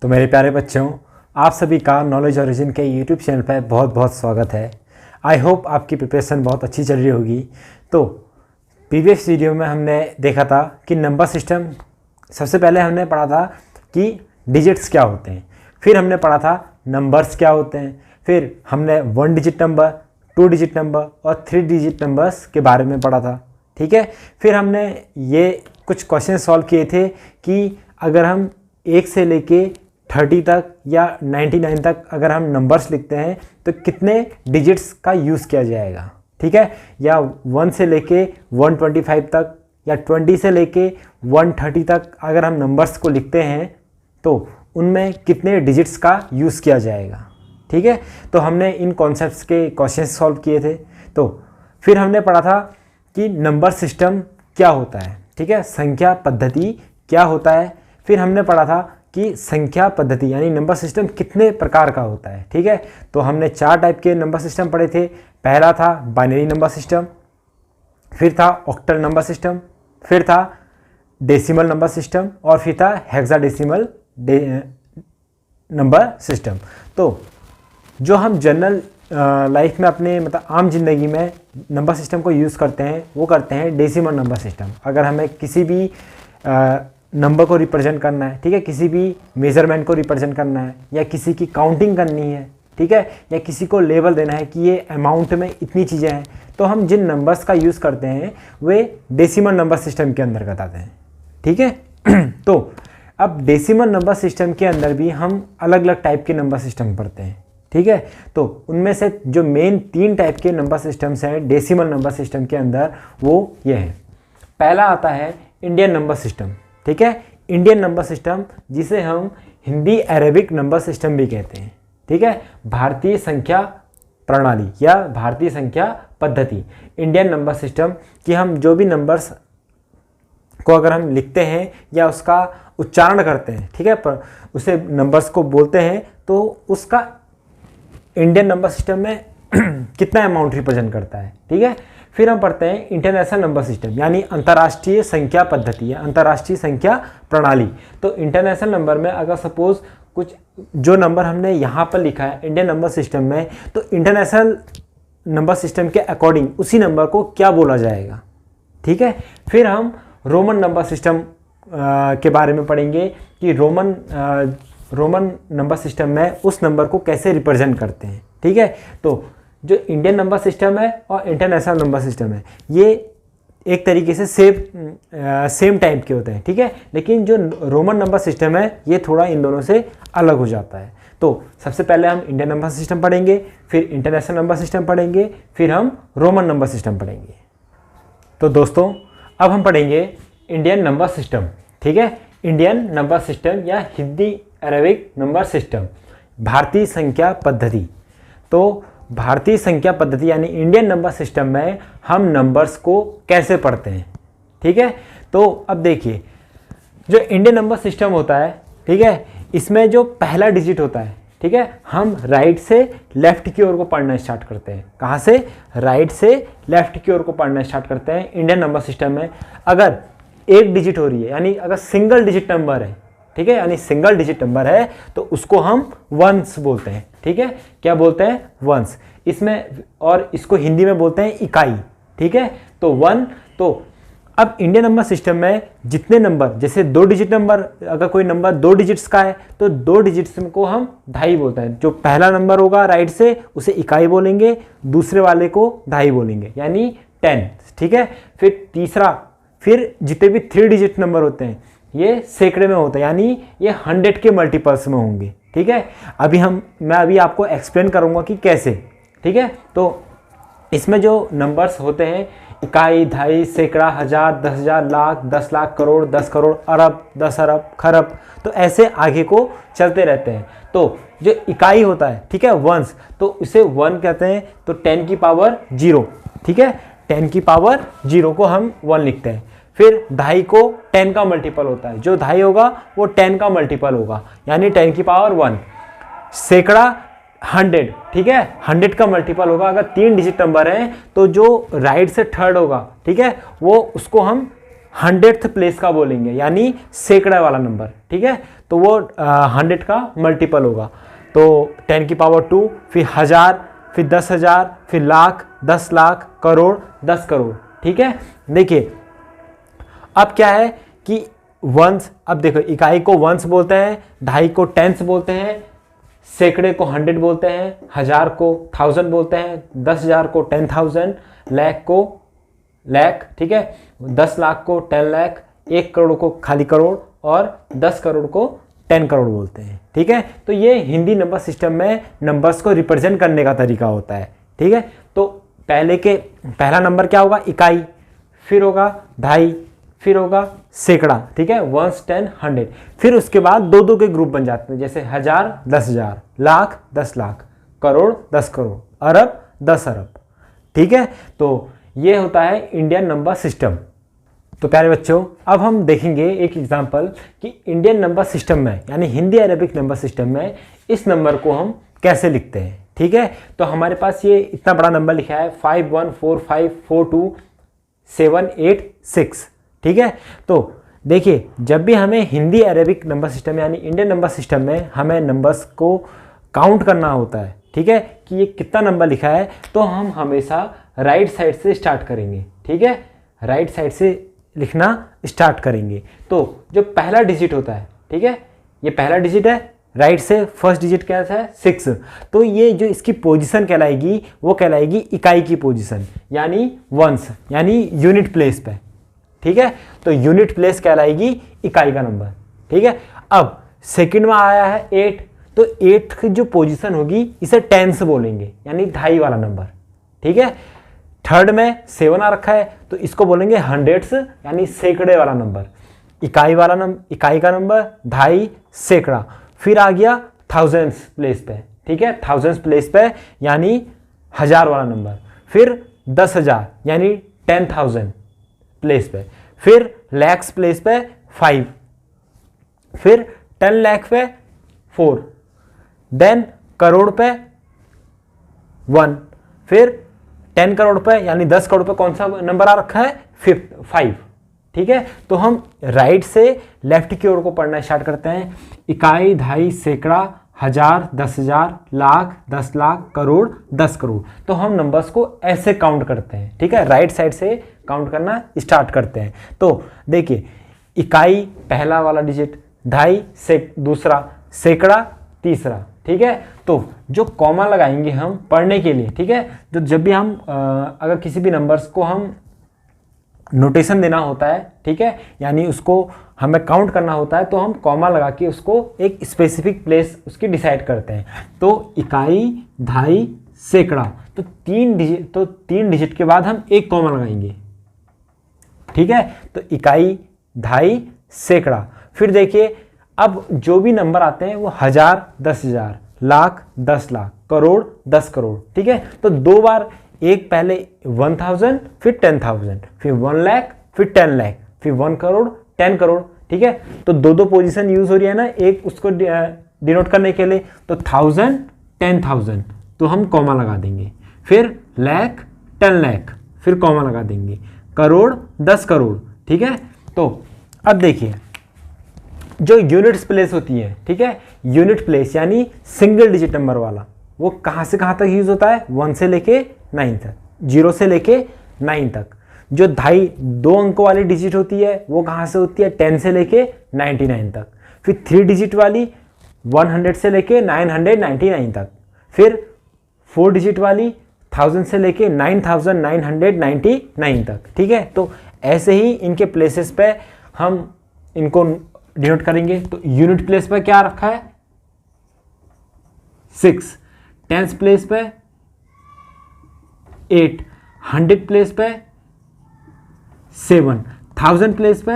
तो मेरे प्यारे बच्चों, आप सभी का नॉलेज ओरिजिन के यूट्यूब चैनल पर बहुत बहुत स्वागत है। आई होप आपकी प्रिपरेशन बहुत अच्छी चल रही होगी। तो प्रीवियस वीडियो में हमने देखा था कि नंबर सिस्टम, सबसे पहले हमने पढ़ा था कि डिजिट्स क्या होते हैं, फिर हमने पढ़ा था नंबर्स क्या होते हैं, फिर हमने 1 डिजिट नंबर, 2 डिजिट नंबर और 3 डिजिट नंबर्स के बारे में पढ़ा था। ठीक है, फिर हमने ये कुछ क्वेश्चन सॉल्व किए थे कि अगर हम 1 से लेके 30 तक या 99 तक अगर हम नंबर्स लिखते हैं तो कितने डिजिट्स का यूज़ किया जाएगा। ठीक है, या 1 से लेके 125 तक या 20 से लेके 130 तक अगर हम नंबर्स को लिखते हैं तो उनमें कितने डिजिट्स का यूज़ किया जाएगा। ठीक है, तो हमने इन कॉन्सेप्ट्स के क्वेश्चन सॉल्व किए थे। तो फिर हमने पढ़ा था कि नंबर सिस्टम क्या होता है। ठीक है, संख्या पद्धति क्या होता है। फिर हमने पढ़ा था कि संख्या पद्धति यानी नंबर सिस्टम कितने प्रकार का होता है। ठीक है, तो हमने 4 टाइप के नंबर सिस्टम पढ़े थे। पहला था बाइनरी नंबर सिस्टम, फिर था ऑक्टल नंबर सिस्टम, फिर था डेसिमल नंबर सिस्टम और फिर था हेक्साडेसिमल नंबर सिस्टम। तो जो हम जनरल लाइफ में अपने मतलब आम जिंदगी में नंबर सिस्टम को यूज़ करते हैं वो करते हैं डेसिमल नंबर सिस्टम। अगर हमें किसी भी नंबर को रिप्रेजेंट करना है, ठीक है, किसी भी मेजरमेंट को रिप्रेजेंट करना है या किसी की काउंटिंग करनी है, ठीक है, या किसी को लेवल देना है कि ये अमाउंट में इतनी चीज़ें हैं, तो हम जिन नंबर्स का यूज़ करते हैं वे डेसिमल नंबर सिस्टम के अंतर्गत आते हैं। ठीक है, तो अब डेसिमल नंबर सिस्टम के अंदर भी हम अलग अलग टाइप के नंबर सिस्टम पढ़ते हैं। ठीक है, तो उनमें से जो मेन 3 टाइप के नंबर सिस्टम्स हैं डेसिमल नंबर सिस्टम के अंदर वो ये हैं। पहला आता है इंडियन नंबर सिस्टम। ठीक है, इंडियन नंबर सिस्टम जिसे हम हिंदी अरेबिक नंबर सिस्टम भी कहते हैं। ठीक है, भारतीय संख्या प्रणाली या भारतीय संख्या पद्धति, इंडियन नंबर सिस्टम कि हम जो भी नंबर्स को अगर हम लिखते हैं या उसका उच्चारण करते हैं, ठीक है, पर उसे नंबर्स को बोलते हैं तो उसका इंडियन नंबर सिस्टम में कितना अमाउंट रिप्रेजेंट करता है। ठीक है, फिर हम पढ़ते हैं इंटरनेशनल नंबर सिस्टम यानी अंतर्राष्ट्रीय संख्या पद्धति या अंतर्राष्ट्रीय संख्या प्रणाली। तो इंटरनेशनल नंबर में अगर सपोज कुछ जो नंबर हमने यहाँ पर लिखा है इंडियन नंबर सिस्टम में, तो इंटरनेशनल नंबर सिस्टम के अकॉर्डिंग उसी नंबर को क्या बोला जाएगा। ठीक है, फिर हम रोमन नंबर सिस्टम के बारे में पढ़ेंगे कि रोमन नंबर सिस्टम में उस नंबर को कैसे रिप्रेजेंट करते हैं। ठीक है, तो जो इंडियन नंबर सिस्टम है और इंटरनेशनल नंबर सिस्टम है ये एक तरीके से सेम टाइप के होते हैं। ठीक है, लेकिन जो रोमन नंबर सिस्टम है ये थोड़ा इन दोनों से अलग हो जाता है। तो सबसे पहले हम इंडियन नंबर सिस्टम पढ़ेंगे, फिर इंटरनेशनल नंबर सिस्टम पढ़ेंगे, फिर हम रोमन नंबर सिस्टम पढ़ेंगे। तो दोस्तों अब हम पढ़ेंगे इंडियन नंबर सिस्टम। ठीक है, इंडियन नंबर सिस्टम या हिंदी अरेबिक नंबर सिस्टम, भारतीय संख्या पद्धति। तो भारतीय संख्या पद्धति यानी इंडियन नंबर सिस्टम में हम नंबर्स को कैसे पढ़ते हैं। ठीक है, तो अब देखिए जो इंडियन नंबर सिस्टम होता है, ठीक है, इसमें जो पहला डिजिट होता है, ठीक है, हम राइट से लेफ्ट की ओर को पढ़ना स्टार्ट करते हैं। कहाँ से? राइट से लेफ्ट की ओर को पढ़ना स्टार्ट करते हैं। इंडियन नंबर सिस्टम में अगर एक डिजिट हो रही है यानी अगर सिंगल डिजिट नंबर है, ठीक है, यानी सिंगल डिजिट नंबर है तो उसको हम वंस बोलते हैं। ठीक है, क्या बोलते हैं? वंस। इसमें और इसको हिंदी में बोलते हैं इकाई। ठीक है, तो 1। तो अब इंडियन नंबर सिस्टम में जितने नंबर, जैसे 2 डिजिट नंबर, अगर कोई नंबर 2 डिजिट्स का है तो 2 डिजिट्स को हम ढाई बोलते हैं। जो पहला नंबर होगा राइट से उसे इकाई बोलेंगे, दूसरे वाले को ढाई बोलेंगे यानी 10। ठीक है, फिर तीसरा, फिर जितने भी 3 डिजिट नंबर होते हैं ये सैकड़े में होता है यानी ये 100 के मल्टीपल्स में होंगे। ठीक है, मैं अभी आपको एक्सप्लेन करूंगा कि कैसे। ठीक है, तो इसमें जो नंबर्स होते हैं इकाई, ढाई, सैकड़ा, हजार, 10,000, लाख, 10 लाख, करोड़, 10 करोड़, अरब, 10 अरब, खरब, तो ऐसे आगे को चलते रहते हैं। तो जो इकाई होता है, ठीक है, वंस, तो इसे 1 कहते हैं। तो 10 की पावर 0, ठीक है, 10 की पावर 0 को हम 1 लिखते हैं। फिर ढाई को 10 का मल्टीपल होता है, जो ढाई होगा वो 10 का मल्टीपल होगा यानी 10 की पावर 1। सैकड़ा 100, ठीक है, 100 का मल्टीपल होगा। अगर 3 डिजिट नंबर है तो जो राइट से थर्ड होगा, ठीक है, वो उसको हम 100th प्लेस का बोलेंगे, यानी सैकड़े वाला नंबर, ठीक है। तो वो 100 का मल्टीपल होगा, तो 10 की पावर 2, फिर 1000, फिर 10,000, फिर लाख, 10 लाख, करोड़, 10 करोड़, ठीक है। देखिए अब क्या है कि वंस, अब देखो इकाई को वंस बोलते हैं, दहाई को टेंस बोलते हैं, सैकड़े को 100 बोलते हैं, 1000 को 1000 बोलते हैं, 10,000 को 10,000, लाख को लाख, ठीक है, 10 लाख को 10 लाख, 1 करोड़ को खाली करोड़, और 10 करोड़ को 10 करोड़ बोलते हैं, ठीक है। तो ये हिंदी नंबर सिस्टम में नंबर्स को रिप्रेजेंट करने का तरीका होता है, ठीक है। तो पहला नंबर क्या होगा, इकाई, फिर होगा दहाई, फिर होगा सैकड़ा, ठीक है, 1, 10, 100। फिर उसके बाद दो दो के ग्रुप बन जाते हैं, जैसे 1000, 10,000, लाख, 10 लाख, करोड़, 10 करोड़, अरब, 10 अरब, ठीक है। तो ये होता है इंडियन नंबर सिस्टम। तो प्यारे बच्चों, अब हम देखेंगे एक एग्जांपल कि इंडियन नंबर सिस्टम में, यानी हिंदी अरेबिक नंबर सिस्टम में इस नंबर को हम कैसे लिखते हैं, ठीक है। तो हमारे पास ये इतना बड़ा नंबर लिखा है 51454278 ठीक है। तो देखिए जब भी हमें हिंदी अरेबिक नंबर सिस्टम यानी इंडियन नंबर सिस्टम में हमें नंबर्स को काउंट करना होता है, ठीक है, कि ये कितना नंबर लिखा है, तो हम हमेशा राइट साइड से स्टार्ट करेंगे, ठीक है, राइट साइड से लिखना स्टार्ट करेंगे। तो जो पहला डिजिट होता है, ठीक है, ये पहला डिजिट है, राइट से फर्स्ट डिजिट क्या है 6, तो ये जो इसकी पोजीशन कहलाएगी वो कहलाएगी इकाई की पोजीशन, यानी वंस, यानी यूनिट प्लेस पे, ठीक है। तो यूनिट प्लेस कहलाएगी इकाई का नंबर, ठीक है। अब सेकंड में आया है 8, तो 8 की जो पोजीशन होगी इसे टेंस बोलेंगे, यानी दहाई वाला नंबर, ठीक है। थर्ड में 7 आ रखा है, तो इसको बोलेंगे हंड्रेड्स, यानी सैकड़े वाला नंबर, इकाई वाला नंबर, इकाई का नंबर, दहाई, सैकड़ा। फिर आ गया थाउजेंड्स प्लेस पे, ठीक है, थाउजेंड्स प्लेस पे यानी 1000 वाला नंबर। फिर 10,000 यानी 10,000 प्लेस पे। फिर लैक्स प्लेस पे 5, फिर 10 लाख पे 4, देन करोड़ पे 1, फिर 10 करोड़ पे यानी 10 करोड़ पे कौन सा नंबर आ रखा है 5, ठीक है। तो हम राइट से लेफ्ट की ओर को पढ़ना स्टार्ट करते हैं, इकाई, दहाई, सैकड़ा, 1000, 10,000, लाख, 10 लाख, करोड़, 10 करोड़। तो हम नंबर्स को ऐसे काउंट करते हैं, ठीक है, राइट साइड से काउंट करना स्टार्ट करते हैं। तो देखिए इकाई पहला वाला डिजिट, दहाई दूसरा, सैकड़ा तीसरा, ठीक है। तो जो कॉमा लगाएंगे हम पढ़ने के लिए, ठीक है, तो जब भी हम अगर किसी भी नंबर्स को हम नोटेशन देना होता है, ठीक है, यानी उसको हमें काउंट करना होता है, तो हम कॉमा लगा के उसको एक स्पेसिफिक प्लेस उसकी डिसाइड करते हैं। तो इकाई, दहाई, सैकड़ा, तो 3 डिजिट के बाद हम एक कॉमा लगाएंगे, ठीक है। तो इकाई, दहाई, सैकड़ा। फिर देखिए अब जो भी नंबर आते हैं वो 1000, 10,000, लाख, 10 लाख, करोड़, 10 करोड़, ठीक है। तो दो बार, एक पहले 1000, फिर 10,000, फिर 1 लाख, फिर 10 लाख, फिर 1 करोड़, 10 करोड़, ठीक है। तो दो पोजीशन यूज हो रही है ना, एक उसको डिनोट करने के लिए, तो 1000, 10,000, तो हम कॉमा लगा देंगे। फिर लाख, 10 लाख, फिर कॉमा लगा देंगे, करोड़, 10 करोड़, ठीक है। तो अब देखिए जो यूनिट्स प्लेस होती है, ठीक है, यूनिट प्लेस यानी सिंगल डिजिट नंबर वाला, वो कहाँ से कहाँ तक यूज होता है, 1 से लेके 9 तक, 0 से लेके 9 तक। जो दहाई 2 अंकों वाली डिजिट होती है वो कहाँ से होती है, 10 से लेके 99 तक। फिर 3 डिजिट वाली 100 से लेके 999 तक। फिर 4 डिजिट वाली 1000 से लेके 9999 तक, ठीक है। तो ऐसे ही इनके प्लेसेस पे हम इनको डिनोट करेंगे। तो यूनिट प्लेस पे क्या रखा है 6, टेंस प्लेस पे 8, 100 प्लेस पे 7, 1000 प्लेस पे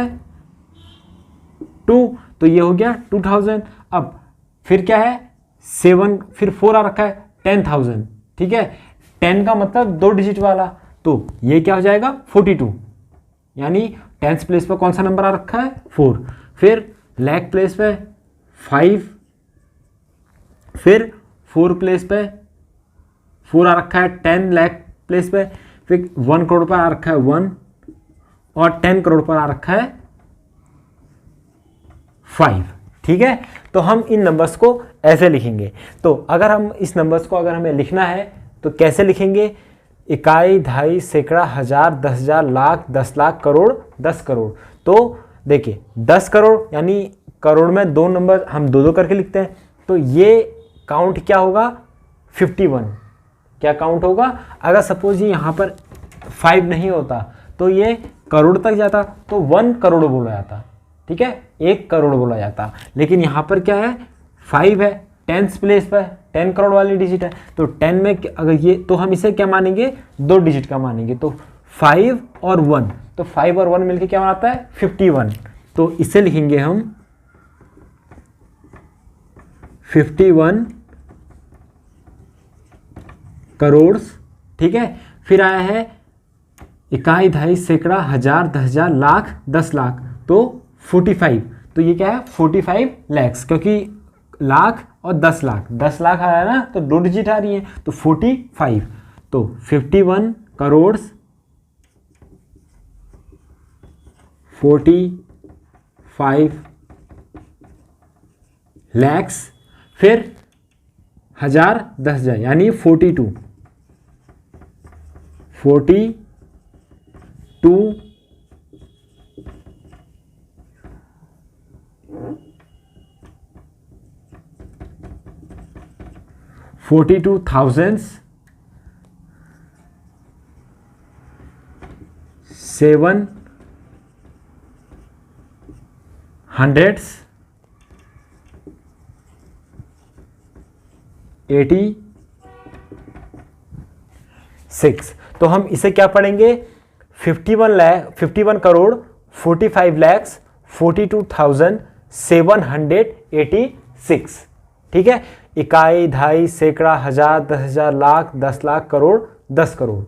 2, तो ये हो गया 2000। अब फिर क्या है 7, फिर 4 आ रखा है 10,000, ठीक है। 10 का मतलब 2 डिजिट वाला, तो ये क्या हो जाएगा 42, यानी टेंस प्लेस पे कौन सा नंबर आ रखा है 4। फिर लाख प्लेस पे 5, फिर 4 प्लेस पे 4 आ रखा है, 10 लाख प्लेस पे, फिर 1 करोड़ पे आ रखा है 1, और 10 करोड़ पर आ रखा है 5। ठीक है, तो हम इन नंबर्स को ऐसे लिखेंगे। तो अगर हम इस नंबर्स को अगर हमें लिखना है तो कैसे लिखेंगे? इकाई, दहाई, सैकड़ा, हजार, 10,000, लाख, 10 लाख, करोड़, 10 करोड़। तो देखिए 10 करोड़ यानी करोड़ में 2 नंबर हम 2-2 करके लिखते हैं, तो ये काउंट क्या होगा? 51। क्या काउंट होगा? अगर सपोज ये यहाँ पर 5 नहीं होता तो ये करोड़ तक जाता, तो 1 करोड़ बोला जाता। ठीक है, 1 करोड़ बोला जाता। लेकिन यहाँ पर क्या है? 5 है, 10th प्लेस पर 10 करोड़ वाली डिजिट है, तो 10 में अगर ये, तो हम इसे क्या मानेंगे? 2 डिजिट का मानेंगे। तो 5 और 1, तो 5 और 1 मिलके क्या बनाता है? 51। तो इसे लिखेंगे हम 51 करोड़। ठीक है, फिर आया है इकाई, दहाई, सैकड़ा, हजार, 10,000, लाख, 10 लाख, तो 45। तो ये क्या है? 45 लैक्स, क्योंकि लाख और 10 लाख, 10 लाख आया ना, तो 2 डिजिट आ रही है, तो 45। तो 51 करोड़ 45 लैक्स, फिर हजार, 10,000 यानी 42 42,000 786। तो हम इसे क्या पढ़ेंगे? 51 करोड़ 45 लैक्स 42,786। ठीक है, इकाई, दहाई, सैकड़ा, हजार, 10,000, लाख, 10 लाख, करोड़, 10 करोड़।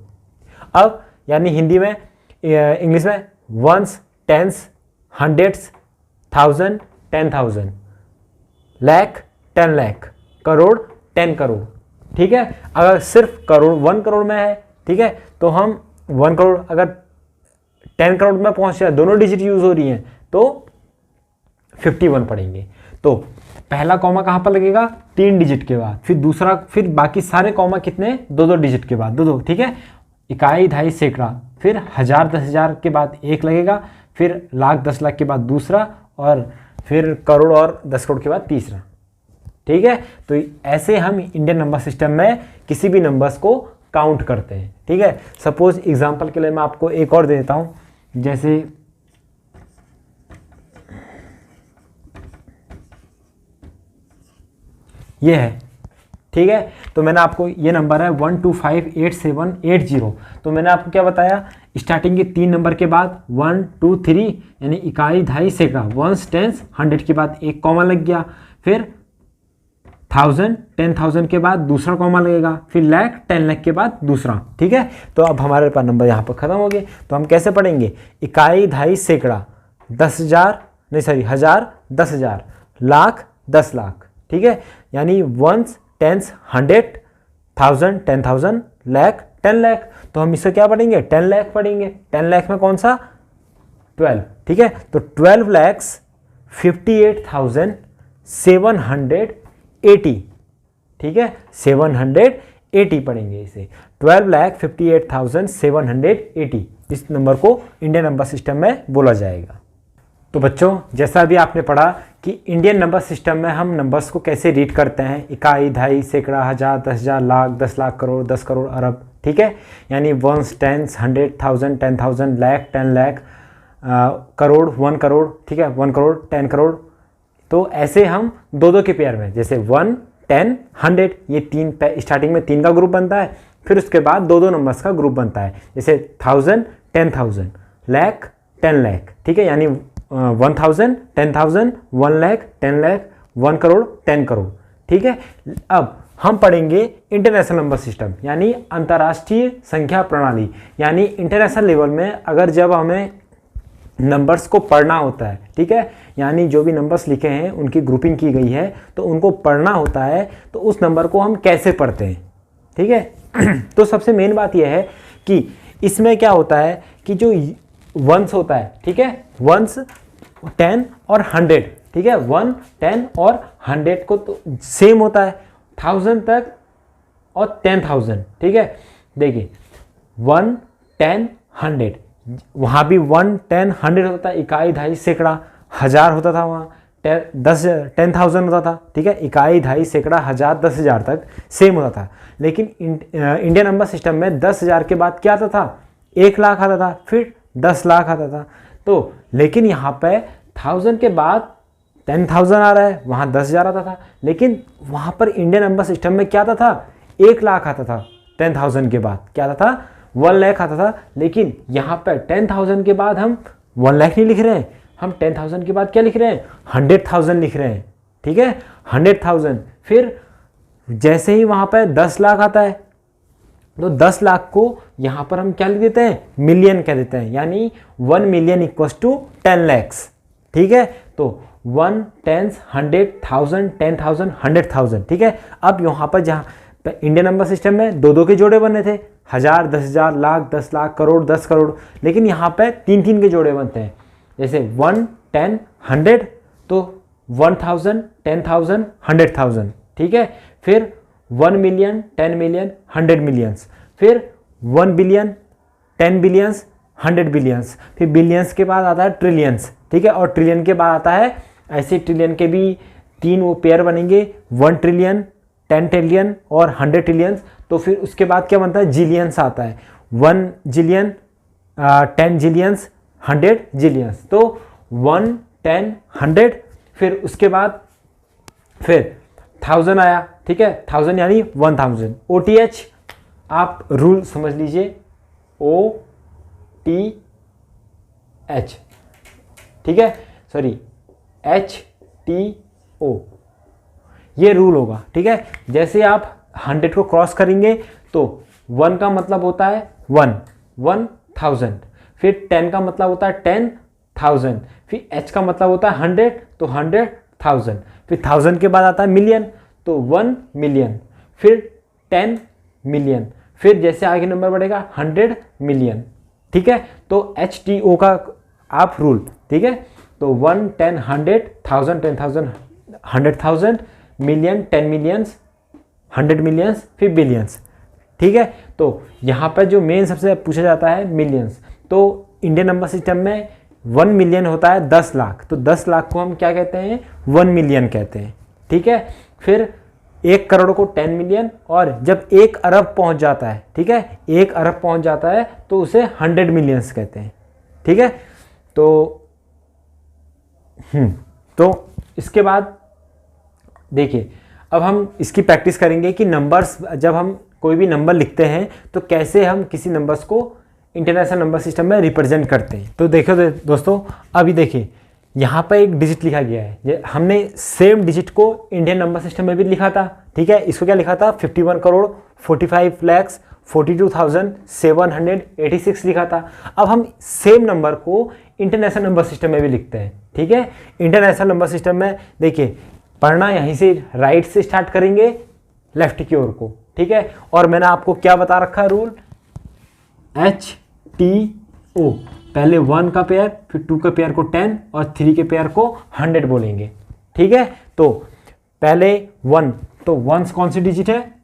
अब यानी हिंदी में, इंग्लिश में ones, tens, hundreds, 1000, 10,000, lakh, 10 lakh, crore, 10 crore. ठीक है, अगर सिर्फ करोड़ 1 करोड़ में है, ठीक है, तो हम 1 करोड़ अगर 10 करोड़ में पहुंच जाए, दोनों डिजिट यूज हो रही हैं, तो 51 पढ़ेंगे। तो पहला कॉमा कहाँ पर लगेगा? 3 डिजिट के बाद, फिर दूसरा, फिर बाकी सारे कॉमा कितने? 2-2 डिजिट के बाद, 2-2। ठीक है, इकाई, दहाई, सैकड़ा, फिर हजार, 10,000 के बाद एक लगेगा, फिर लाख, 10 लाख के बाद दूसरा, और फिर करोड़ और 10 करोड़ के बाद तीसरा। ठीक है, तो ऐसे हम इंडियन नंबर सिस्टम में किसी भी नंबर्स को काउंट करते हैं। ठीक है, सपोज एग्जांपल के लिए मैं आपको एक और दे देता हूँ, जैसे ये है। ठीक है, तो मैंने आपको, ये नंबर है 1258780। तो मैंने आपको क्या बताया? स्टार्टिंग के 3 नंबर के बाद 1 2 3 यानी इकाई, दहाई, सैकड़ा, वंस, टेंस, 100 के बाद एक कॉमा लग गया, फिर 1000, 10,000 के बाद दूसरा कॉमा लगेगा, फिर लाख, 10 लाख के बाद दूसरा। ठीक है, तो अब हमारे पास नंबर यहाँ पर खत्म हो गए। तो हम कैसे पढ़ेंगे? इकाई, दहाई, सैकड़ा, 10,000 नहीं सॉरी हजार, 10,000, लाख, 10 लाख। ठीक है, यानी वंस, टेंस, 100, 1000, 10,000, लाख, 10 लाख। तो हम इसे क्या पढ़ेंगे? 10 लाख पढ़ेंगे। 10 लाख में कौन सा? 12। ठीक है, तो 12,58,780। ठीक है, 780 पढ़ेंगे इसे। 12,58,780 इस नंबर को इंडियन नंबर सिस्टम में बोला जाएगा। तो बच्चों, जैसा अभी आपने पढ़ा कि इंडियन नंबर सिस्टम में हम नंबर्स को कैसे रीड करते हैं, इकाई, दहाई, सैकड़ा, हजार, 10,000, लाख, 10 लाख, करोड़, 10 करोड़, अरब। ठीक है, यानी वंस, टेंस, 100, 1000, 10,000, लाख, 10 लाख, करोड़, 1 करोड़। ठीक है, 1 करोड़, 10 करोड़। तो ऐसे हम 2-2 के पेयर में, जैसे 1, 10, 100, ये 3 स्टार्टिंग में 3 का ग्रुप बनता है, फिर उसके बाद 2-2 नंबर्स का ग्रुप बनता है, जैसे 1000, 10,000, लाख, 10 लाख। ठीक है, यानी 1000, 10,000, 1 लाख, 10 लाख, 1 करोड़, 10 करोड़। ठीक है, अब हम पढ़ेंगे इंटरनेशनल नंबर सिस्टम, यानी अंतर्राष्ट्रीय संख्या प्रणाली। यानी इंटरनेशनल लेवल में अगर जब हमें नंबर्स को पढ़ना होता है, ठीक है, यानी जो भी नंबर्स लिखे हैं उनकी ग्रुपिंग की गई है, तो उनको पढ़ना होता है, तो उस नंबर को हम कैसे पढ़ते हैं? ठीक है, तो सबसे मेन बात यह है कि इसमें क्या होता है कि जो वंस होता है, ठीक है, वंस 10 और 100, ठीक है, 1 10 और 100 को तो सेम होता है 1000 तक और 10,000, ठीक है। देखिए 1 10 100, वहाँ भी 1 10 100 होता है, इकाई दहाई सैकड़ा, हज़ार होता था वहाँ, 10,000 होता था, ठीक है, इकाई दहाई सैकड़ा हज़ार 10,000 तक सेम होता था। लेकिन इंडियन नंबर सिस्टम में 10,000 के बाद क्या आता था, 1 लाख आता था, फिर 10 लाख आता था। तो लेकिन यहाँ पे 1000 के बाद 10,000 आ रहा है, वहाँ 10,000 आता था, लेकिन वहाँ पर इंडियन नंबर सिस्टम में क्या आता था, 1 लाख आता था 10,000 के बाद, क्या आता था, 1 लाख आता था। लेकिन यहाँ पे 10,000 के बाद हम 1 लाख नहीं लिख रहे हैं, हम 10,000 के बाद क्या लिख रहे हैं, 100,000 लिख रहे हैं, ठीक है, 100,000। फिर जैसे ही वहाँ पे 10 लाख आता है तो 10 लाख को यहाँ पर हम क्या लिख देते हैं, मिलियन कह देते हैं, यानी 1 मिलियन इक्वल्स टू 10 लैक्स, ठीक है। तो 1 10 100,000 10,000 100,000, ठीक है। अब यहाँ पर जहाँ इंडियन नंबर सिस्टम में 2-2 के जोड़े बने थे, 1000 10,000 लाख 10 लाख करोड़ 10 करोड़, लेकिन यहाँ पे 3-3 के जोड़े बनते हैं, जैसे 1 10 100 तो 1000 10,000 100,000, ठीक है। फिर 1 मिलियन 10 मिलियन 100 मिलियंस, फिर 1 बिलियन 10 बिलियंस 100 बिलियंस, फिर बिलियंस के बाद आता है ट्रिलियंस, ठीक है, और ट्रिलियन के बाद आता है, ऐसे ट्रिलियन के भी 3 वो पेयर बनेंगे, 1 ट्रिलियन 10 ट्रिलियन और 100 ट्रिलियंस। तो फिर उसके बाद क्या बनता है, जिलियंस आता है, 1 जिलियन 10 जिलियंस 100 जिलियंस। तो 1 10 100, फिर उसके बाद फिर 1000 आया, ठीक है, 1000 यानी 1000। OTH आप रूल समझ लीजिए, OTH, ठीक है, सॉरी HTO, ये रूल होगा, ठीक है। जैसे आप 100 को क्रॉस करेंगे तो 1 का मतलब होता है 1000, फिर 10 का मतलब होता है 10,000, फिर H का मतलब होता है 100 तो 100,000, फिर 1000 के बाद आता है मिलियन तो 1 मिलियन, फिर 10 मिलियन, फिर जैसे आगे नंबर बढ़ेगा 100 मिलियन, ठीक है। तो HTO का आप रूल, ठीक है। तो 1 10 100,000 10,000 100,000 मिलियन 10 मिलियंस 100 मिलियंस फिर बिलियंस, ठीक है। तो यहाँ पर जो मेन सबसे पूछा जाता है मिलियंस, तो इंडियन नंबर सिस्टम में 1 मिलियन होता है 10 लाख, तो 10 लाख को हम क्या कहते हैं, 1 मिलियन कहते हैं, ठीक है। फिर 1 करोड़ को 10 मिलियन, और जब 1 अरब पहुँच जाता है, ठीक है, 1 अरब पहुँच जाता है तो उसे 100 मिलियंस कहते हैं, ठीक है। तो इसके बाद देखिए, अब हम इसकी प्रैक्टिस करेंगे कि नंबर्स, जब हम कोई भी नंबर लिखते हैं तो कैसे हम किसी नंबर्स को इंटरनेशनल नंबर सिस्टम में रिप्रेजेंट करते हैं। तो देखो दोस्तों, अभी देखिए यहाँ पर एक डिजिट लिखा गया है, हमने सेम डिजिट को इंडियन नंबर सिस्टम में भी लिखा था, ठीक है। इसको क्या लिखा था, 51 करोड़ 45 लैक्स 42,786 लिखा था। अब हम सेम नंबर को इंटरनेशनल नंबर सिस्टम में भी लिखते हैं, ठीक है। इंटरनेशनल नंबर सिस्टम में देखिए, पढ़ना यहीं से राइट से स्टार्ट करेंगे लेफ्ट की ओर को, ठीक है। और मैंने आपको क्या बता रखा है रूल, HTO, पहले 1 का पेयर, फिर 2 के पेयर को 10 और 3 के पेयर को 100 बोलेंगे, ठीक है। तो पहले 1, तो 1 कौन सी डिजिट है,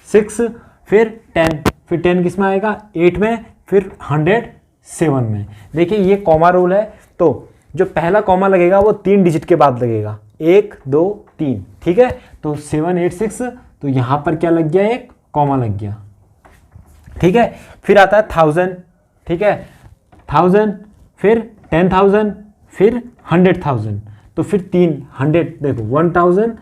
6, फिर 10, फिर 10 किस में आएगा, 8 में, फिर 100 7 में। देखिए ये कॉमा रूल है, तो जो पहला कॉमा लगेगा वो 3 डिजिट के बाद लगेगा, 1 2 3, ठीक है। तो 786, तो यहाँ पर क्या लग गया, एक कॉमा लग गया, ठीक है। फिर आता है 1000, ठीक है, 1000, फिर 10,000, फिर 100,000, तो फिर 100, देखो 1000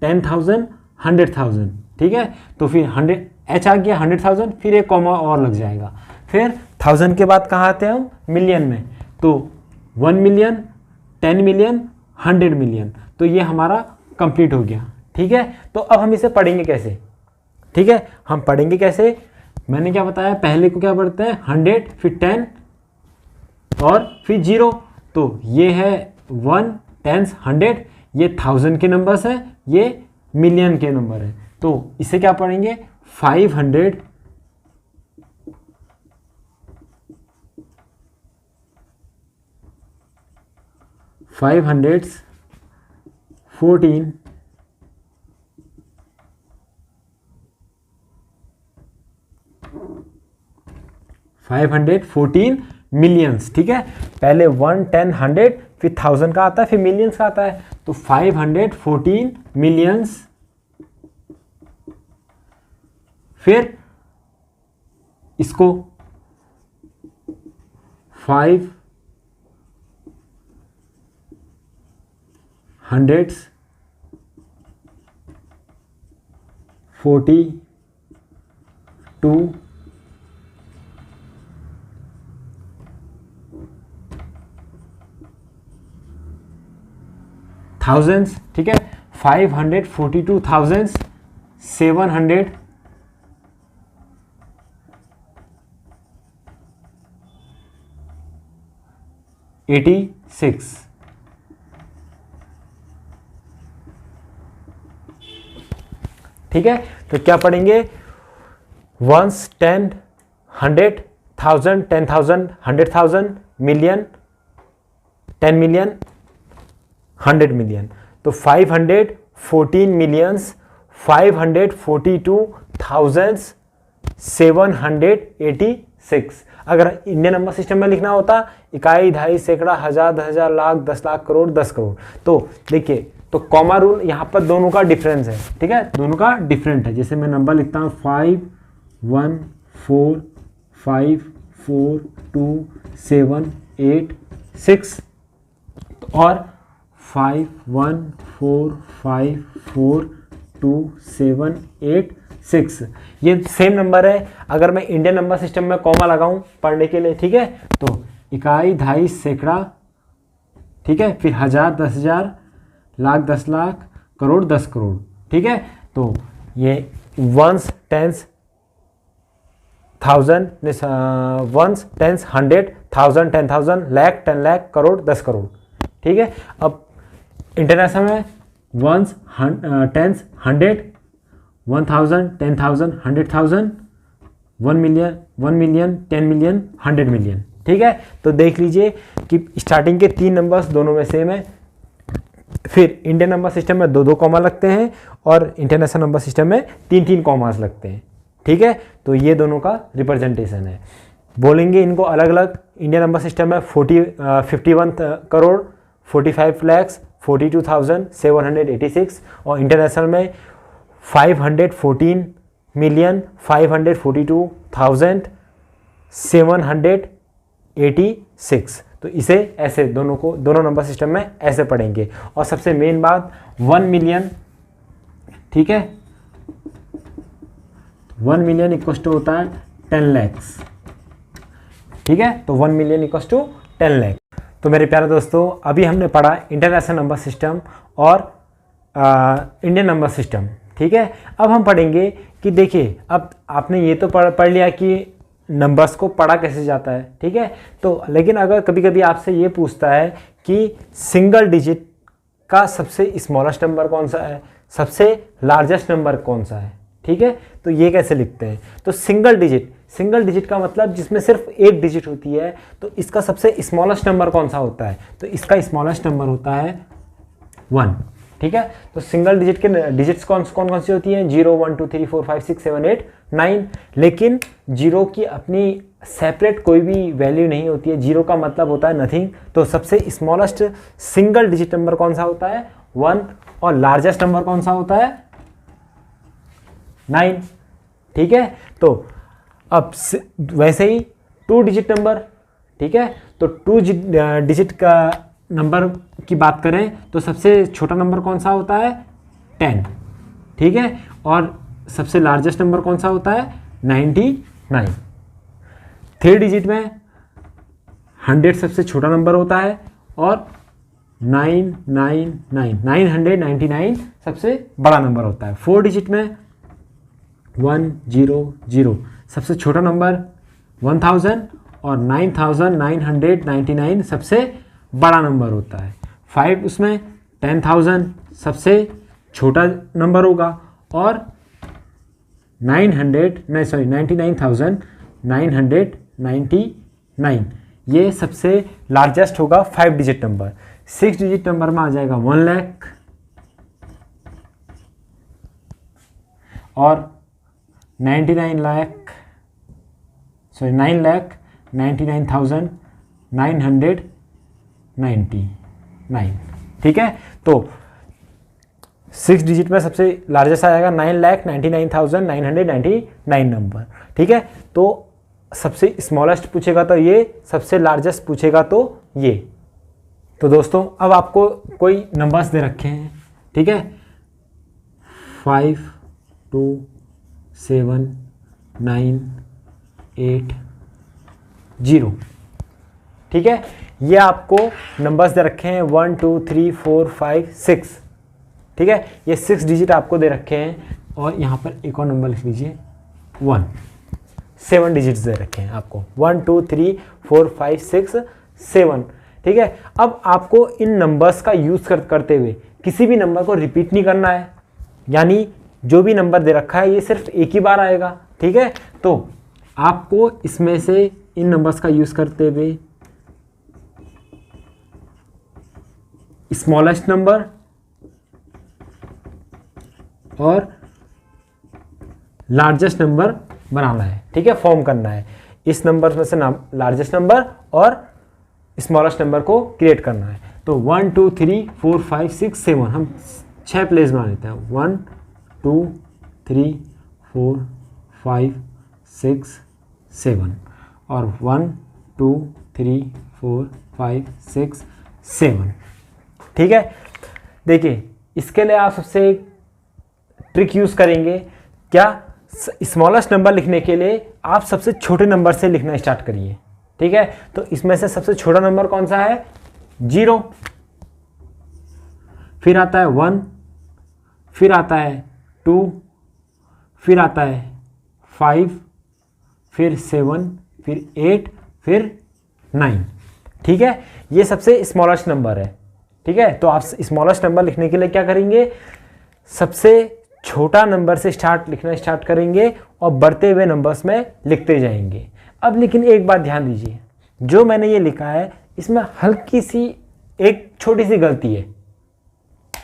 10,000 100,000, ठीक है। तो फिर 100 H आ गया 100,000, फिर एक कॉमा और लग जाएगा। फिर 1000 के बाद कहाँ आते हैं हम, मिलियन में, तो 1 मिलियन 10 मिलियन 100 मिलियन, तो ये हमारा कंप्लीट हो गया, ठीक है। तो अब हम इसे पढ़ेंगे कैसे, ठीक है, हम पढ़ेंगे कैसे, मैंने क्या बताया, पहले को क्या पढ़ते हैं 100, फिर 10 और फिर 0, तो ये है 1 10 100, ये 1000 के नंबर्स है, ये मिलियन के नंबर है। तो इसे क्या पढ़ेंगे, 500 514 मिलियंस, ठीक है। पहले 1, 10, 100, फिर 1000 का आता है, फिर मिलियंस का आता है, तो 514 मिलियंस, फिर इसको 542 थाउजेंड्स, ठीक है। 542,786, ठीक है। तो क्या पढ़ेंगे? 1, 10, 100, 1000, 10,000, 100,000, मिलियन, 10 मिलियन, 100 मिलियन। तो 514 मिलियंस 542,786। अगर इंडियन नंबर सिस्टम में लिखना होता इकाई, दहाई, सैकड़ा, हजार, 10,000, लाख, 10 लाख, करोड़, 10 करोड़। तो देखिए, तो कॉमा रूल यहाँ पर दोनों का डिफरेंस है, ठीक है, दोनों का डिफरेंट है। जैसे मैं नंबर लिखता हूँ 5145278 और 5145278 ये सेम नंबर है। अगर मैं इंडियन नंबर सिस्टम में कॉमा लगाऊं पढ़ने के लिए, ठीक है, तो इकाई, दहाई, सैकड़ा, ठीक है, फिर हजार, 10,000, लाख, 10 लाख, करोड़, 10 करोड़, ठीक है। तो ये ones, tens, 1000, ones, tens, 100, 1000, 10,000, lakh, 10 lakh, crore, 10 crore, ठीक है। अब इंटरनेशनल में ones, tens, 100, 1000, 10,000, 100,000, 1 million, 1 million, 10 million, 100 million, ठीक है। तो देख लीजिए कि स्टार्टिंग के 3 नंबर्स दोनों में सेम है। फिर इंडियन नंबर सिस्टम में 2-2 कॉमा लगते हैं और इंटरनेशनल नंबर सिस्टम में 3-3 कॉमास लगते हैं, ठीक है। तो ये दोनों का रिप्रेजेंटेशन है। बोलेंगे इनको अलग अलग। इंडियन नंबर सिस्टम में 51 करोड़ 45 lakhs 42,786 और इंटरनेशनल में 514 मिलियन 542,786। तो इसे ऐसे दोनों नंबर सिस्टम में ऐसे पढ़ेंगे। और सबसे मेन बात 1 मिलियन, ठीक है, 1 मिलियन इक्वल टू होता है 10 lakhs, ठीक है। तो 1 मिलियन इक्वल टू 10 लाख। तो मेरे प्यारे दोस्तों, अभी हमने पढ़ा इंटरनेशनल नंबर सिस्टम और इंडियन नंबर सिस्टम, ठीक है। अब हम पढ़ेंगे कि देखिए, अब आपने ये तो पढ़ लिया कि नंबर्स को पढ़ा कैसे जाता है, ठीक है। तो लेकिन अगर कभी कभी आपसे ये पूछता है कि सिंगल डिजिट का सबसे स्मॉलेस्ट नंबर कौन सा है, सबसे लार्जेस्ट नंबर कौन सा है, ठीक है, तो ये कैसे लिखते हैं? तो सिंगल डिजिट का मतलब जिसमें सिर्फ एक डिजिट होती है, तो इसका सबसे स्मॉलेस्ट नंबर कौन सा होता है? तो इसका स्मॉलेस्ट नंबर होता है 1, ठीक है। तो सिंगल डिजिट के डिजिट्स कौन सी होती हैं? 0, 1, 2, 3, 4, 5, 6, 7, 8, 9। लेकिन जीरो की अपनी सेपरेट कोई भी वैल्यू नहीं होती है। जीरो का मतलब होता है नथिंग। तो सबसे स्मॉलेस्ट सिंगल डिजिट नंबर कौन सा होता है? 1। और लार्जेस्ट नंबर कौन सा होता है? 9, ठीक है। तो अब वैसे ही 2 डिजिट नंबर, ठीक है। तो 2 डिजिट का नंबर की बात करें तो सबसे छोटा नंबर कौन सा होता है? 10, ठीक है। और सबसे लार्जेस्ट नंबर कौन सा होता है? 99। 3 डिजिट में 100 सबसे छोटा नंबर होता है और 999 सबसे बड़ा नंबर होता है। 4 डिजिट में 100 सबसे छोटा नंबर 1000 और 9999 सबसे बड़ा नंबर होता है। 5 उसमें 10,000 सबसे छोटा नंबर होगा और 99,999 ये सबसे लार्जेस्ट होगा 5 डिजिट नंबर। 6 डिजिट नंबर में आ जाएगा 1 लाख और 9,99,999,999। ठीक है, तो 6 डिजिट में सबसे लार्जेस्ट आएगा 9,99,999 नंबर। ठीक है, तो सबसे स्मॉलेस्ट पूछेगा तो ये, सबसे लार्जेस्ट पूछेगा तो ये। तो दोस्तों अब आपको कोई नंबर्स दे रखे हैं, ठीक है, 5 2 7 9 8 0। ठीक है, ये आपको नंबर्स दे रखे हैं 1 2 3 4 5 6। ठीक है, ये 6 डिजिट आपको दे रखे हैं और यहाँ पर एक और नंबर लिख लीजिए 1। 7 डिजिट्स दे रखे हैं आपको 1 2 3 4 5 6 7। ठीक है, अब आपको इन नंबर्स का यूज़ करते हुए किसी भी नंबर को रिपीट नहीं करना है, यानी जो भी नंबर दे रखा है ये सिर्फ एक ही बार आएगा। ठीक है, तो आपको इसमें से इन नंबर्स का यूज़ करते हुए स्मॉलेस्ट नंबर और लार्जेस्ट नंबर बनाना है। ठीक है, फॉर्म करना है, इस नंबर में से लार्जेस्ट नंबर और स्मॉलेस्ट नंबर को क्रिएट करना है। तो 1 2 3 4 5 6 7 हम 6 प्लेस बना लेते हैं। 1 2 3 4 5 6 7 और 1 2 3 4 5 6 7। ठीक है, देखिए इसके लिए आप सबसे एक ट्रिक यूज़ करेंगे। क्या? स्मॉलेस्ट नंबर लिखने के लिए आप सबसे छोटे नंबर से लिखना स्टार्ट करिए। ठीक है, तो इसमें से सबसे छोटा नंबर कौन सा है? 0, फिर आता है 1, फिर आता है 2, फिर आता है 5, फिर 7, फिर 8, फिर 9। ठीक है, ये सबसे स्मॉलेस्ट नंबर है। ठीक है, तो आप स्मॉलेस्ट नंबर लिखने के लिए क्या करेंगे? सबसे छोटा नंबर से लिखना स्टार्ट करेंगे और बढ़ते हुए नंबर्स में लिखते जाएंगे। अब लेकिन एक बात ध्यान दीजिए, जो मैंने ये लिखा है इसमें हल्की सी एक छोटी सी गलती है।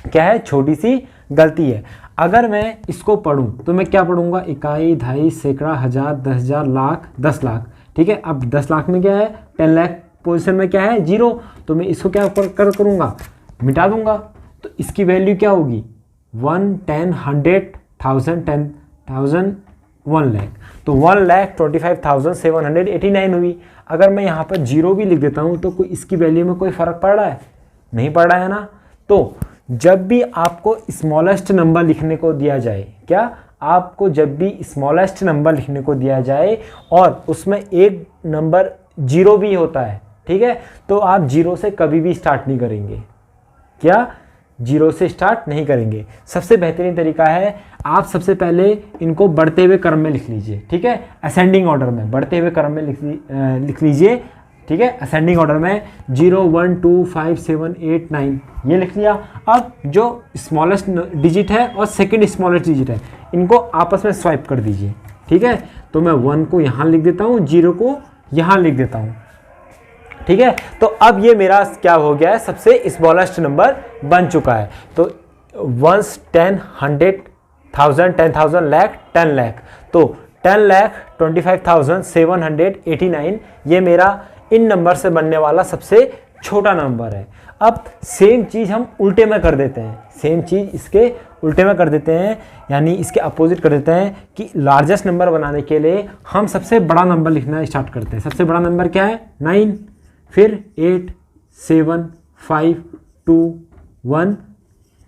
क्या है? छोटी सी गलती है। अगर मैं इसको पढ़ूं तो मैं क्या पढ़ूंगा? इकाई, दहाई, सैकड़ा, हजार, 10,000, लाख, 10 लाख। ठीक है, अब 10 लाख में क्या है? 10 लाख पोजीशन में क्या है? 0। तो मैं इसको क्या करूंगा? मिटा दूंगा। तो इसकी वैल्यू क्या होगी? 1 10 100 1000 10,000 1 लाख। तो 1,25,789 हुई। अगर मैं यहाँ पर 0 भी लिख देता हूँ तो कोई इसकी वैल्यू में कोई फ़र्क पड़ रहा है? नहीं पड़ रहा है ना। तो जब भी आपको स्मॉलेस्ट नंबर लिखने को दिया जाए, क्या आपको जब भी स्मॉलेस्ट नंबर लिखने को दिया जाए और उसमें एक नंबर 0 भी होता है, ठीक है, तो आप 0 से कभी भी स्टार्ट नहीं करेंगे। क्या? 0 से स्टार्ट नहीं करेंगे। सबसे बेहतरीन तरीका है, आप सबसे पहले इनको बढ़ते हुए क्रम में लिख लीजिए। ठीक है, असेंडिंग ऑर्डर में बढ़ते हुए क्रम में लिख लीजिए। ठीक है, असेंडिंग ऑर्डर में 0 1 2 5 7 8 9 ये लिख लिया। अब जो स्मॉलेस्ट डिजिट है और सेकंड स्मॉलेस्ट डिजिट है, इनको आपस में स्वाइप कर दीजिए। ठीक है, तो मैं 1 को यहाँ लिख देता हूँ, 0 को यहाँ लिख देता हूँ। ठीक है, तो अब ये मेरा क्या हो गया है? सबसे स्मॉलेस्ट नंबर बन चुका है। तो 1 10 100 1000 10,000 लाख 10 लाख, तो 10,25,789 ये मेरा इन नंबर से बनने वाला सबसे छोटा नंबर है। अब सेम चीज़ हम उल्टे में कर देते हैं, सेम चीज़ इसके उल्टे में कर देते हैं, यानी इसके अपोजिट कर देते हैं कि लार्जेस्ट नंबर बनाने के लिए हम सबसे बड़ा नंबर लिखना स्टार्ट करते हैं। सबसे बड़ा नंबर क्या है? 9, फिर 8 7 5 2 1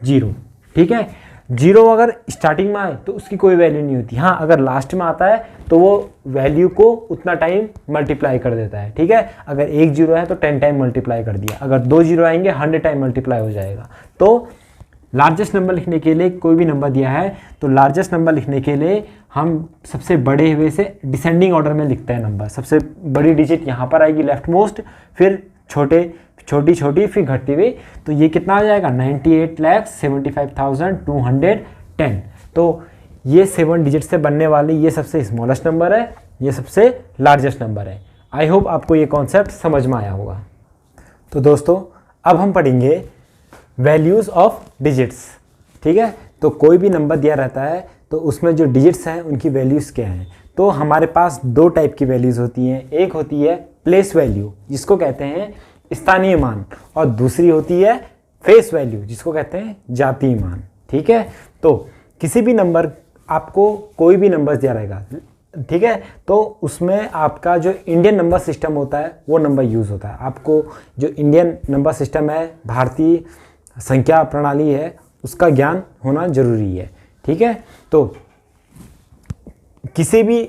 0। ठीक है, 0 अगर स्टार्टिंग में आए तो उसकी कोई वैल्यू नहीं होती। हाँ, अगर लास्ट में आता है तो वो वैल्यू को उतना टाइम मल्टीप्लाई कर देता है। ठीक है, अगर 1 0 है तो 10 टाइम मल्टीप्लाई कर दिया, अगर 2 0 आएंगे 100 टाइम मल्टीप्लाई हो जाएगा। तो लार्जेस्ट नंबर लिखने के लिए कोई भी नंबर दिया है तो लार्जेस्ट नंबर लिखने के लिए हम सबसे बड़े हुए से डिसेंडिंग ऑर्डर में लिखते हैं नंबर। सबसे बड़ी डिजिट यहाँ पर आएगी लेफ्ट मोस्ट, फिर छोटी छोटी फिर घटती हुई। तो ये कितना आ जाएगा? 98,75,210। तो ये 7 डिजिट से बनने वाली ये सबसे स्मॉलेस्ट नंबर है, ये सबसे लार्जेस्ट नंबर है। आई होप आपको ये कॉन्सेप्ट समझ में आया होगा। तो दोस्तों अब हम पढ़ेंगे वैल्यूज़ ऑफ डिजिट्स। ठीक है, तो कोई भी नंबर दिया रहता है तो उसमें जो डिजिट्स हैं उनकी वैल्यूज़ क्या हैं। तो हमारे पास दो टाइप की वैल्यूज़ होती हैं, एक होती है प्लेस वैल्यू जिसको कहते हैं स्थानीय मान, और दूसरी होती है फेस वैल्यू जिसको कहते हैं जातीय मान। ठीक है, तो किसी भी नंबर, आपको कोई भी नंबर दिया रहेगा, ठीक है, तो उसमें आपका जो इंडियन नंबर सिस्टम होता है वो नंबर यूज़ होता है। आपको जो इंडियन नंबर सिस्टम है, भारतीय संख्या प्रणाली है, उसका ज्ञान होना जरूरी है। ठीक है, तो किसी भी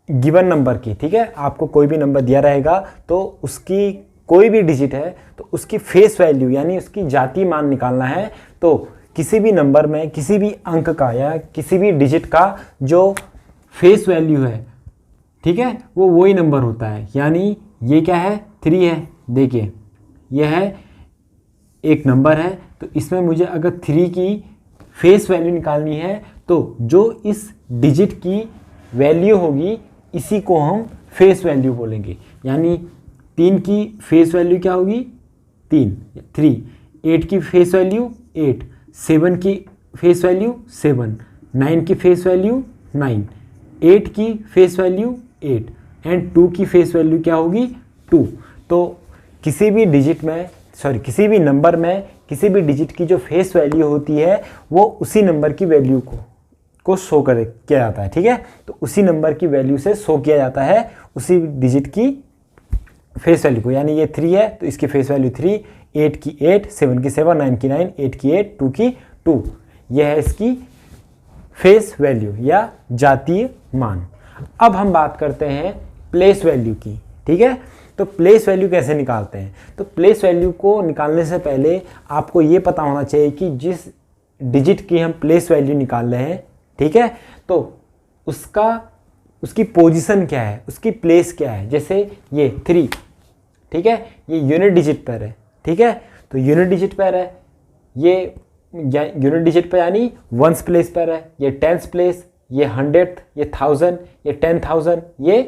गिवन नंबर की, ठीक है, आपको कोई भी नंबर दिया रहेगा तो उसकी कोई भी डिजिट है तो उसकी फेस वैल्यू यानी उसकी जातीय मान निकालना है। तो किसी भी नंबर में किसी भी अंक का या किसी भी डिजिट का जो फेस वैल्यू है, ठीक है, वो वही नंबर होता है। यानी ये क्या है, 3 है। देखिए यह है एक नंबर है, तो इसमें मुझे अगर 3 की फेस वैल्यू निकालनी है तो जो इस डिजिट की वैल्यू होगी इसी को हम फेस वैल्यू बोलेंगे। यानी 3 की फेस वैल्यू क्या होगी, 3। 8 की फेस वैल्यू 8, 7 की फेस वैल्यू 7, 9 की फेस वैल्यू 9, 8 की फेस वैल्यू 8 एंड 2 की फेस वैल्यू क्या होगी, 2। तो किसी भी डिजिट में, किसी भी नंबर में किसी भी डिजिट की जो फेस वैल्यू होती है वो उसी नंबर की वैल्यू को शो किया जाता है। ठीक है, तो उसी नंबर की वैल्यू से शो किया जाता है उसी डिजिट की फेस वैल्यू को। यानी ये 3 है तो इसकी फेस वैल्यू 3, 8 की 8, 7 की 7, 9 की 9, 8 की 8, 2 की 2। यह है इसकी फेस वैल्यू या जातीय मान। अब हम बात करते हैं प्लेस वैल्यू की। ठीक है, तो प्लेस वैल्यू कैसे निकालते हैं। तो प्लेस वैल्यू को निकालने से पहले आपको ये पता होना चाहिए कि जिस डिजिट की हम प्लेस वैल्यू निकाल रहे हैं, ठीक है, तो उसकी पोजीशन क्या है, उसकी प्लेस क्या है। जैसे ये 3, ठीक है, ये यूनिट डिजिट पर है। ठीक है, तो यूनिट डिजिट पर है, ये यूनिट डिजिट पर यानी वंस प्लेस पर है। ये टेंस प्लेस, ये 100th, ये 1000, ये 10,000, ये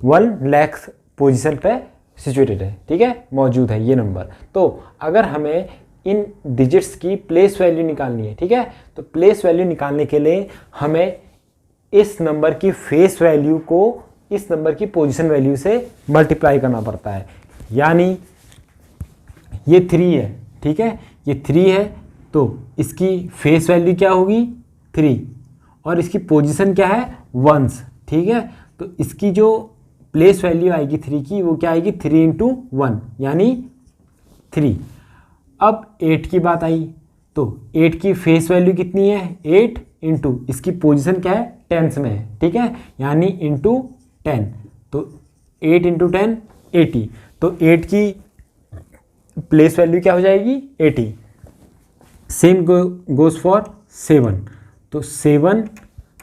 1 लाख पोजीशन पे सिचुएटेड है। ठीक है, मौजूद है ये नंबर। तो अगर हमें इन डिजिट्स की प्लेस वैल्यू निकालनी है, ठीक है, तो प्लेस वैल्यू निकालने के लिए हमें इस नंबर की फेस वैल्यू को इस नंबर की पोजीशन वैल्यू से मल्टीप्लाई करना पड़ता है। यानी ये 3 है, ठीक है, ये 3 है तो इसकी फेस वैल्यू क्या होगी, 3, और इसकी पोजीशन क्या है, 1। ठीक है, तो इसकी जो प्लेस वैल्यू आएगी 3 की वो क्या आएगी, 3 × 1 यानी 3। अब 8 की बात आई तो 8 की फेस वैल्यू कितनी है, 8 इंटू इसकी पोजीशन क्या है, टेंस में है। ठीक है, यानी इंटू 10, तो 8 × 10 80। तो 8 की प्लेस वैल्यू क्या हो जाएगी, 80। सेम गोज फॉर 7, तो 7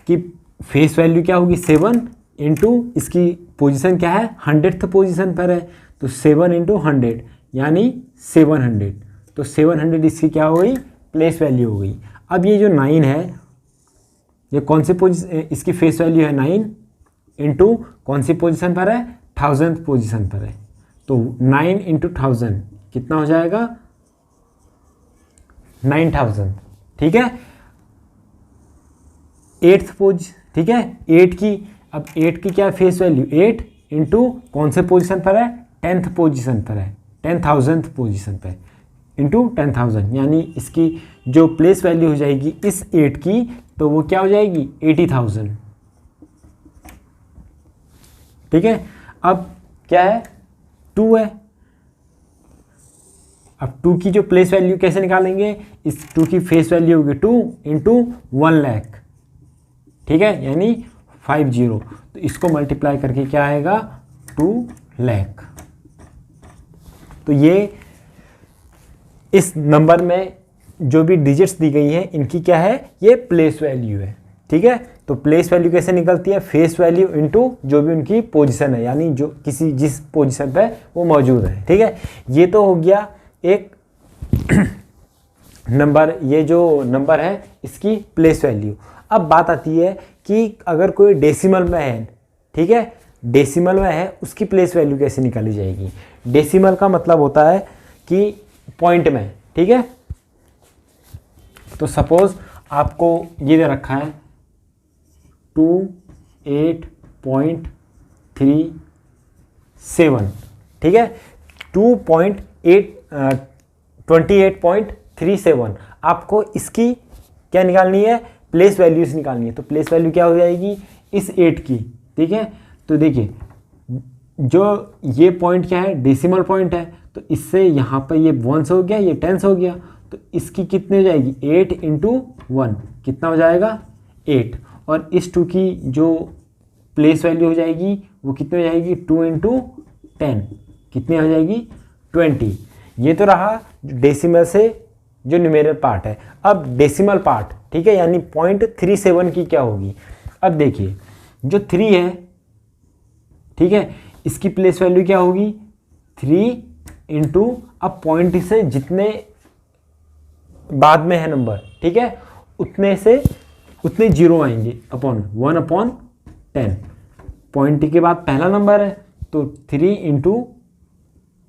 की फेस वैल्यू क्या होगी, 7 इंटू इसकी पोजीशन क्या है, 100th पोजीशन पर है, तो 7 × 100 यानी 700। तो 700 इसकी क्या हो गई, प्लेस वैल्यू हो गई। अब ये जो 9 है, ये कौन सी पोजीशन, इसकी फेस वैल्यू है 9 इंटू कौन सी पोजीशन पर है, 1000th पोजीशन पर है। तो 9 × 1000 कितना हो जाएगा, 9000। ठीक है, 8th पोज, ठीक है, 8 की, अब 8 की क्या फेस वैल्यू, 8 इंटू कौन से पोजीशन पर है, 10th पोजीशन पर है, 10,000th पोजीशन पर इंटू 10,000। यानी इसकी जो प्लेस वैल्यू हो जाएगी इस 8 की, तो वो क्या हो जाएगी, 80,000। ठीक है, अब क्या है, 2 है। अब 2 की जो प्लेस वैल्यू कैसे निकालेंगे, इस 2 की फेस वैल्यू होगी 2 इंटू 1 लाख। ठीक है, यानी 50, तो इसको मल्टीप्लाई करके क्या आएगा, 2 लाख। तो ये इस नंबर में जो भी डिजिट्स दी गई हैं इनकी क्या है, ये प्लेस वैल्यू है। ठीक है, तो प्लेस वैल्यू कैसे निकलती है, फेस वैल्यू इंटू जो भी उनकी पोजीशन है, यानी जो जिस पोजीशन पे वो मौजूद है। ठीक है, ये तो हो गया एक नंबर, ये जो नंबर है इसकी प्लेस वैल्यू। अब बात आती है कि अगर कोई डेसिमल में है, ठीक है, डेसिमल में है, उसकी प्लेस वैल्यू कैसे निकाली जाएगी। डेसिमल का मतलब होता है कि पॉइंट में, ठीक है। तो सपोज आपको ये दे रखा है 28.37, ठीक है, 28.37। आपको इसकी क्या निकालनी है, प्लेस वैल्यूज निकालनी है। तो प्लेस वैल्यू क्या हो जाएगी इस 8 की, ठीक है। तो देखिए जो ये पॉइंट क्या है, डेसिमल पॉइंट है, तो इससे यहाँ पर ये 1 हो गया, ये 10 हो गया, तो इसकी कितनी हो जाएगी 8 × 1 कितना हो जाएगा 8। और इस 2 की जो प्लेस वैल्यू हो जाएगी वो कितनी हो जाएगी 2 × 10 कितनी हो जाएगी 20। ये तो रहा डेसिमल से जो न्यूमेरल पार्ट है। अब डेसिमल पार्ट, ठीक है, यानी 0.37 की क्या होगी। अब देखिए जो 3 है, ठीक है, इसकी प्लेस वैल्यू क्या होगी 3 × अब पॉइंट से जितने बाद में है नंबर, ठीक है, उतने जीरो आएंगे अपॉन 1/10। पॉइंट के बाद पहला नंबर है तो 3 ×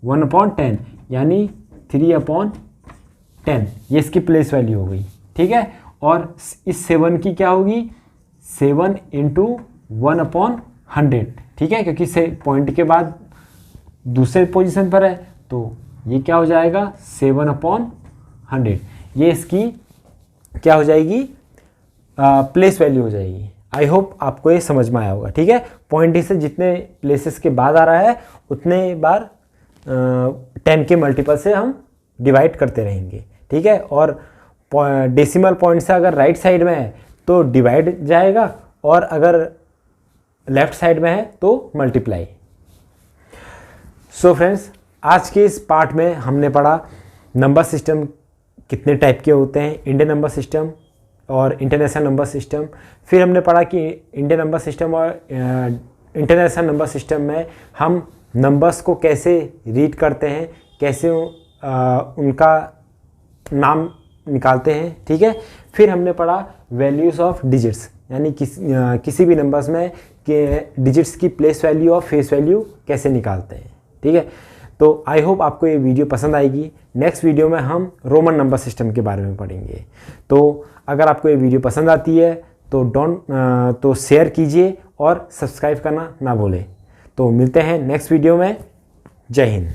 1/10 यानी 3/10, ये इसकी प्लेस वैल्यू हो गई, ठीक है। और इस 7 की क्या होगी 7 × 1/100, ठीक है, क्योंकि से पॉइंट के बाद दूसरे पोजीशन पर है तो ये क्या हो जाएगा 7/100, ये इसकी क्या हो जाएगी प्लेस वैल्यू हो जाएगी। आई होप आपको ये समझ में आया होगा, ठीक है। पॉइंट से जितने प्लेसेस के बाद आ रहा है उतने बार 10 के मल्टीपल से हम डिवाइड करते रहेंगे, ठीक है। और डेसिमल पॉइंट से अगर राइट साइड में है तो डिवाइड जाएगा, और अगर लेफ्ट साइड में है तो मल्टीप्लाई। सो फ्रेंड्स, आज के इस पार्ट में हमने पढ़ा नंबर सिस्टम कितने टाइप के होते हैं, इंडियन नंबर सिस्टम और इंटरनेशनल नंबर सिस्टम। फिर हमने पढ़ा कि इंडियन नंबर सिस्टम और इंटरनेशनल नंबर सिस्टम में हम नंबर्स को कैसे रीड करते हैं, कैसे उनका नाम निकालते हैं, ठीक है। फिर हमने पढ़ा वैल्यूज़ ऑफ डिजिट्स, यानी किसी भी नंबर्स में कि डिजिट्स की प्लेस वैल्यू और फेस वैल्यू कैसे निकालते हैं, ठीक है। तो आई होप आपको ये वीडियो पसंद आएगी। नेक्स्ट वीडियो में हम रोमन नंबर सिस्टम के बारे में पढ़ेंगे। तो अगर आपको ये वीडियो पसंद आती है तो शेयर कीजिए और सब्सक्राइब करना ना भूलें। तो मिलते हैं नेक्स्ट वीडियो में। जय हिंद।